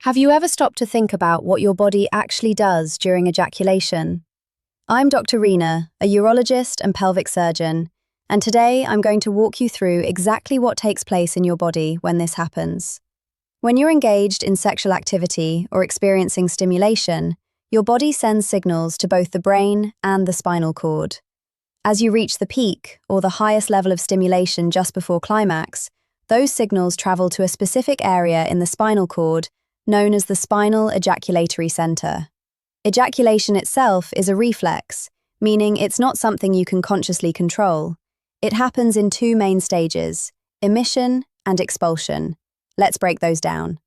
Have you ever stopped to think about what your body actually does during ejaculation? I'm Dr. Rena, a urologist and pelvic surgeon, and today I'm going to walk you through exactly what takes place in your body when this happens. When you're engaged in sexual activity or experiencing stimulation, your body sends signals to both the brain and the spinal cord. As you reach the peak, or the highest level of stimulation just before climax, those signals travel to a specific area in the spinal cord known as the spinal ejaculatory center. Ejaculation itself is a reflex, meaning it's not something you can consciously control. It happens in two main stages, emission and expulsion. Let's break those down.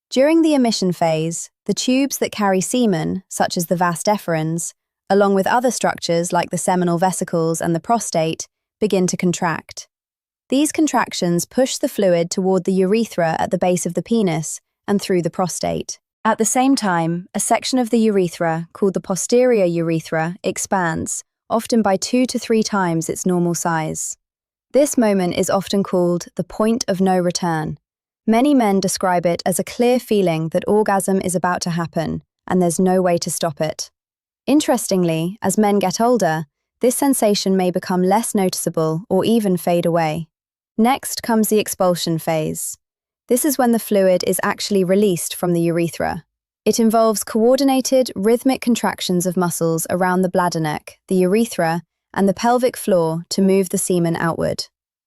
During the emission phase, the tubes that carry semen, such as the vas deferens, along with other structures like the seminal vesicles and the prostate, begin to contract. These contractions push the fluid toward the urethra at the base of the penis and through the prostate. At the same time, a section of the urethra, called the posterior urethra, expands, often by 2 to 3 times its normal size. This moment is often called the point of no return. Many men describe it as a clear feeling that orgasm is about to happen, and there's no way to stop it. Interestingly, as men get older, this sensation may become less noticeable or even fade away. Next comes the expulsion phase. This is when the fluid is actually released from the urethra. It involves coordinated, rhythmic contractions of muscles around the bladder neck, the urethra, and the pelvic floor to move the semen outward.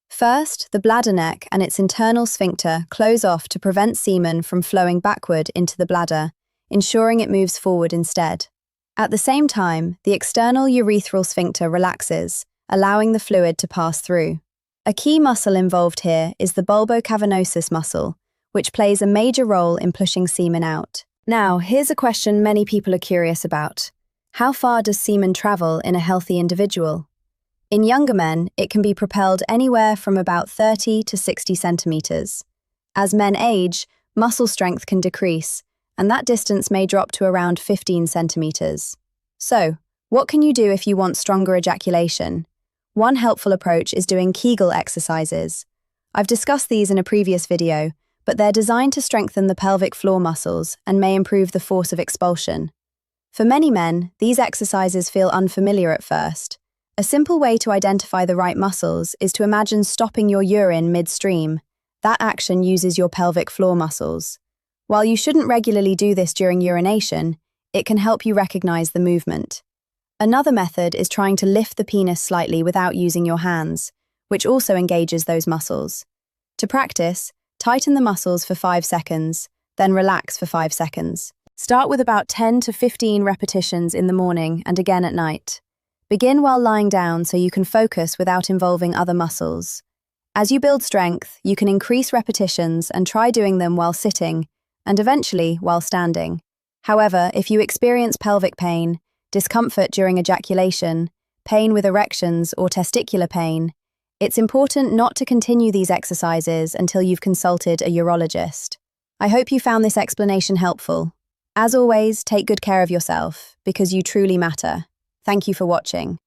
First, the bladder neck and its internal sphincter close off to prevent semen from flowing backward into the bladder, ensuring it moves forward instead. At the same time, the external urethral sphincter relaxes, allowing the fluid to pass through. A key muscle involved here is the bulbocavernosus muscle, which plays a major role in pushing semen out. Now, here's a question many people are curious about. How far does semen travel in a healthy individual? In younger men, it can be propelled anywhere from about 30 to 60 centimeters. As men age, muscle strength can decrease, and that distance may drop to around 15 centimeters. So, what can you do if you want stronger ejaculation? One helpful approach is doing Kegel exercises. I've discussed these in a previous video, but they're designed to strengthen the pelvic floor muscles and may improve the force of expulsion. For many men, these exercises feel unfamiliar at first. A simple way to identify the right muscles is to imagine stopping your urine midstream. That action uses your pelvic floor muscles. While you shouldn't regularly do this during urination, it can help you recognize the movement. Another method is trying to lift the penis slightly without using your hands, which also engages those muscles. To practice, tighten the muscles for 5 seconds, then relax for 5 seconds. Start with about 10 to 15 repetitions in the morning and again at night. Begin while lying down so you can focus without involving other muscles. As you build strength, you can increase repetitions and try doing them while sitting, and eventually while standing. However, if you experience pelvic pain, discomfort during ejaculation, pain with erections, or testicular pain, it's important not to continue these exercises until you've consulted a urologist. I hope you found this explanation helpful. As always, take good care of yourself, because you truly matter. Thank you for watching.